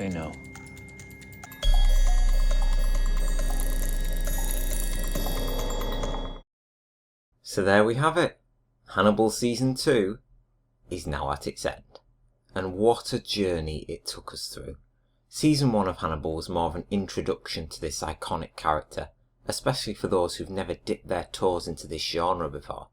say no. So there we have it. Hannibal Season 2 is now at its end. And what a journey it took us through. Season 1 of Hannibal was more of an introduction to this iconic character, especially for those who've never dipped their toes into this genre before.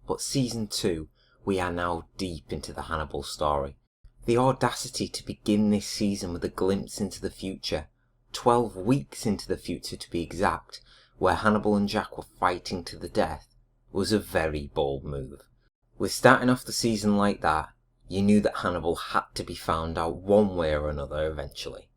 But Season 2, we are now deep into the Hannibal story. The audacity to begin this season with a glimpse into the future, 12 weeks into the future to be exact, where Hannibal and Jack were fighting to the death, was a very bold move. With starting off the season like that, you knew that Hannibal had to be found out one way or another eventually.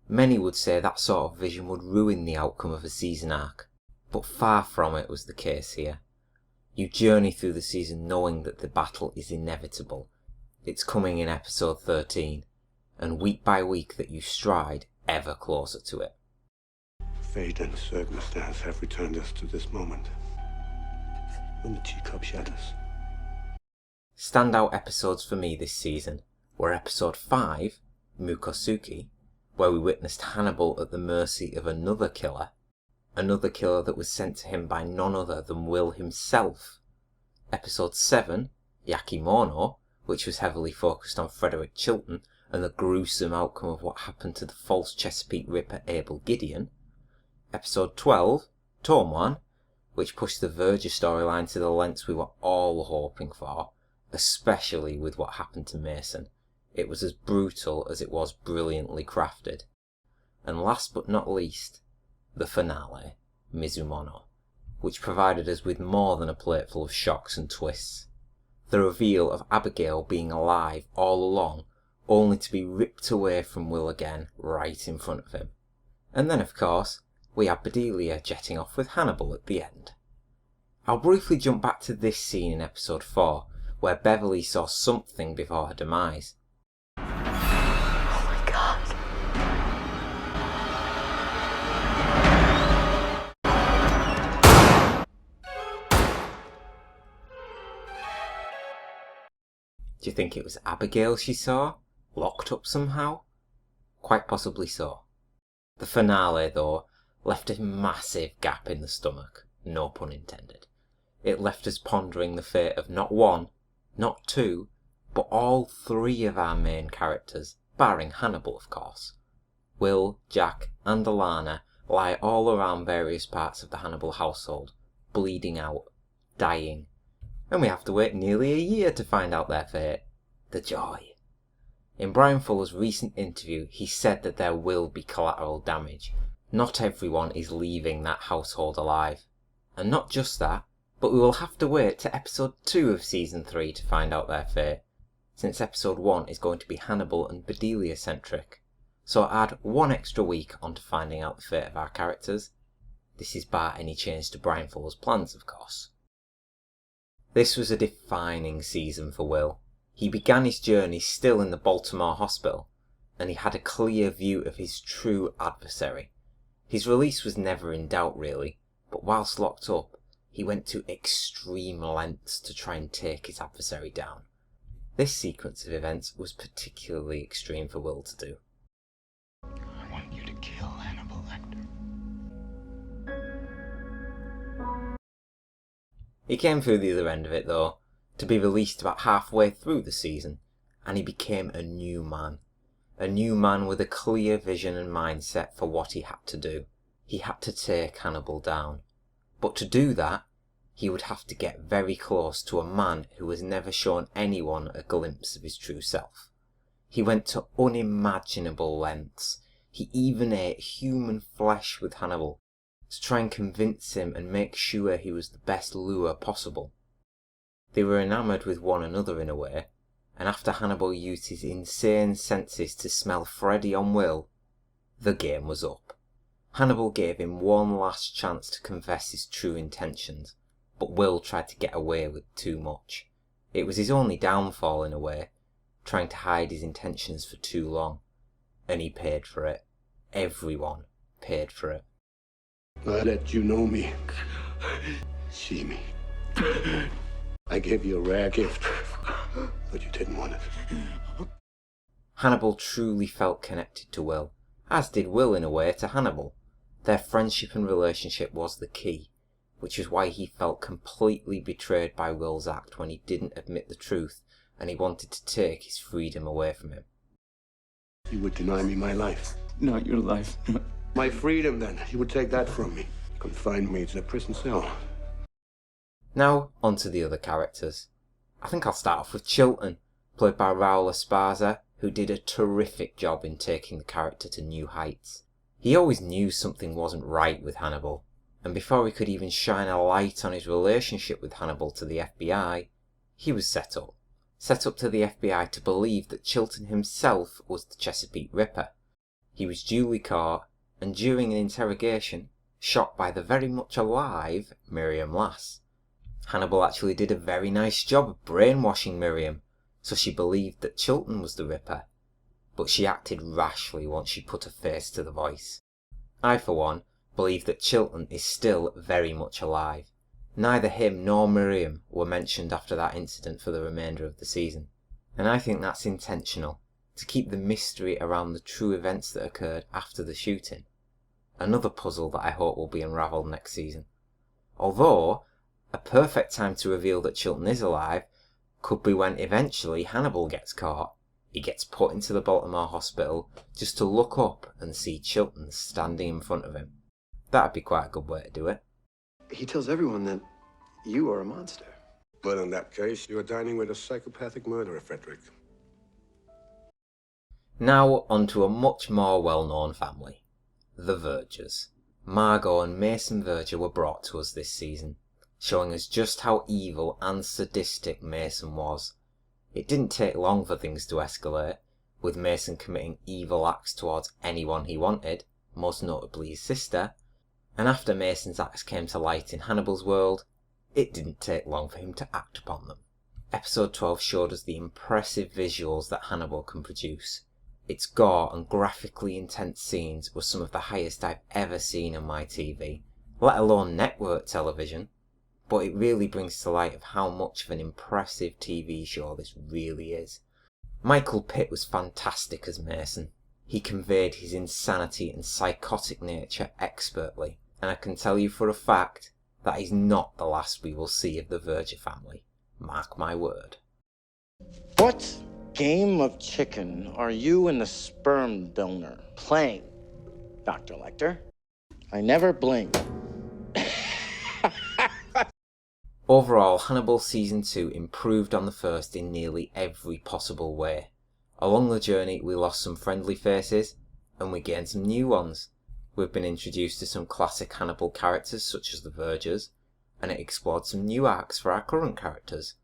Many would say that sort of vision would ruin the outcome of a season arc, but far from it was the case here. You journey through the season knowing that the battle is inevitable. It's coming in episode 13, and week by week that you stride ever closer to it. Fate and circumstance have returned us to this moment, when the teacup shatters. Standout episodes for me this season were episode 5, Mukosuki, where we witnessed Hannibal at the mercy of another killer that was sent to him by none other than Will himself. Episode 7, Yakimono, which was heavily focused on Frederick Chilton and the gruesome outcome of what happened to the false Chesapeake Ripper Abel Gideon. Episode 12, Tomwan, which pushed the Verger storyline to the lengths we were all hoping for, especially with what happened to Mason. It was as brutal as it was brilliantly crafted. And last but not least, the finale, Mizumono, which provided us with more than a plateful of shocks and twists. The reveal of Abigail being alive all along, only to be ripped away from Will again right in front of him. And then of course, we had Bedelia jetting off with Hannibal at the end. I'll briefly jump back to this scene in episode 4, where Beverly saw something before her demise. Oh my God. Do you think it was Abigail she saw? Locked up somehow? Quite possibly so. The finale, though, left a massive gap in the stomach, no pun intended. It left us pondering the fate of not one, not two, but all 3 of our main characters, barring Hannibal of course. Will, Jack and Alana lie all around various parts of the Hannibal household, bleeding out, dying, and we have to wait nearly a year to find out their fate. The joy. In Brian Fuller's recent interview, he said that there will be collateral damage. Not everyone is leaving that household alive. And not just that, but we will have to wait to episode 2 of season 3 to find out their fate, since episode 1 is going to be Hannibal and Bedelia centric. So add 1 extra week onto finding out the fate of our characters. This is bar any change to Brian Fuller's plans, of course. This was a defining season for Will. He began his journey still in the Baltimore hospital, and he had a clear view of his true adversary. His release was never in doubt really, but whilst locked up, he went to extreme lengths to try and take his adversary down. This sequence of events was particularly extreme for Will to do. I want you to kill Hannibal Lecter. He came through the other end of it though, to be released about halfway through the season, and he became a new man. A new man with a clear vision and mindset for what he had to do. He had to take Hannibal down. But to do that, he would have to get very close to a man who has never shown anyone a glimpse of his true self. He went to unimaginable lengths. He even ate human flesh with Hannibal to try and convince him and make sure he was the best lure possible. They were enamoured with one another in a way, and after Hannibal used his insane senses to smell Freddy on Will, the game was up. Hannibal gave him one last chance to confess his true intentions, but Will tried to get away with too much. It was his only downfall in a way, trying to hide his intentions for too long, and he paid for it. Everyone paid for it. I let you know me, see me. I gave you a rare gift, but you didn't want it. Hannibal truly felt connected to Will, as did Will in a way to Hannibal. Their friendship and relationship was the key, which is why he felt completely betrayed by Will's act when he didn't admit the truth and he wanted to take his freedom away from him. You would deny me my life. Not your life. My freedom, then. You would take that from me. Confine me to a prison cell. Now, on to the other characters. I think I'll start off with Chilton, played by Raul Esparza, who did a terrific job in taking the character to new heights. He always knew something wasn't right with Hannibal, and before he could even shine a light on his relationship with Hannibal to the FBI, he was set up to the FBI to believe that Chilton himself was the Chesapeake Ripper. He was duly caught, and during an interrogation, shot by the very much alive Miriam Lass. Hannibal actually did a very nice job of brainwashing Miriam, so she believed that Chilton was the Ripper, but she acted rashly once she put a face to the voice. I, for one, believe that Chilton is still very much alive. Neither him nor Miriam were mentioned after that incident for the remainder of the season, and I think that's intentional, to keep the mystery around the true events that occurred after the shooting. Another puzzle that I hope will be unravelled next season. Although, a perfect time to reveal that Chilton is alive could be when eventually Hannibal gets caught. He gets put into the Baltimore hospital just to look up and see Chilton standing in front of him. That'd be quite a good way to do it. He tells everyone that you are a monster. But in that case, you are dining with a psychopathic murderer, Frederick. Now on to a much more well-known family. The Vergers. Margot and Mason Verger were brought to us this season, showing us just how evil and sadistic Mason was. It didn't take long for things to escalate, with Mason committing evil acts towards anyone he wanted, most notably his sister, and after Mason's acts came to light in Hannibal's world, it didn't take long for him to act upon them. Episode 12 showed us the impressive visuals that Hannibal can produce. Its gore and graphically intense scenes were some of the highest I've ever seen on my TV, let alone network television, but it really brings to light of how much of an impressive TV show this really is. Michael Pitt was fantastic as Mason. He conveyed his insanity and psychotic nature expertly, and I can tell you for a fact that is not the last we will see of the Verger family. Mark my word. What game of chicken are you and the sperm donor playing, Dr. Lecter? I never blink. Overall, Hannibal Season 2 improved on the first in nearly every possible way. Along the journey we lost some friendly faces, and we gained some new ones. We've been introduced to some classic Hannibal characters such as the Vergers, and it explored some new arcs for our current characters.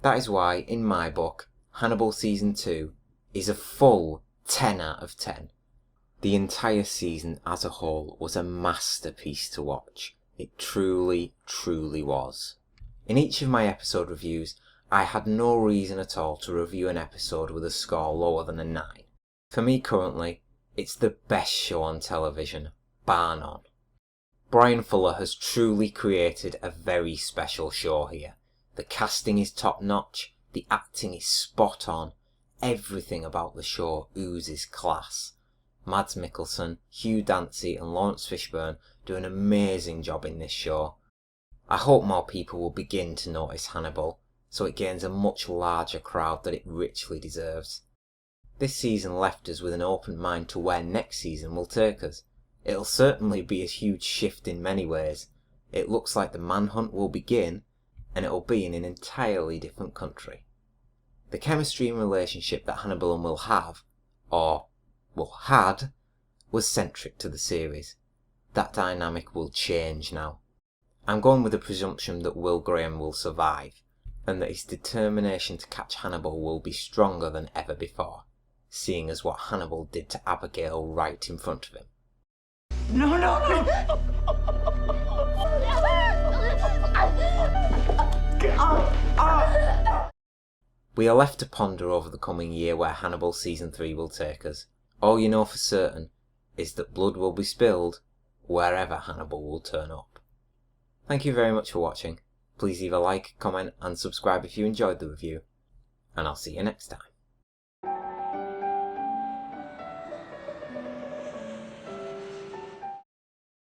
That is why, in my book, Hannibal Season 2 is a full 10 out of 10. The entire season as a whole was a masterpiece to watch. It truly, truly was. In each of my episode reviews, I had no reason at all to review an episode with a score lower than a 9. For me currently, it's the best show on television, bar none. Brian Fuller has truly created a very special show here. The casting is top notch, the acting is spot on, everything about the show oozes class. Mads Mikkelsen, Hugh Dancy and Lawrence Fishburne do an amazing job in this show. I hope more people will begin to notice Hannibal, so it gains a much larger crowd that it richly deserves. This season left us with an open mind to where next season will take us. It'll certainly be a huge shift in many ways. It looks like the manhunt will begin, and it'll be in an entirely different country. The chemistry and relationship that Hannibal and Will have, or Will had, was centric to the series. That dynamic will change now. I'm going with the presumption that Will Graham will survive, and that his determination to catch Hannibal will be stronger than ever before, seeing as what Hannibal did to Abigail right in front of him. No, no, no! We are left to ponder over the coming year where Hannibal Season 3 will take us. All you know for certain is that blood will be spilled wherever Hannibal will turn up. Thank you very much for watching. Please leave a like, comment and subscribe if you enjoyed the review, and I'll see you next time.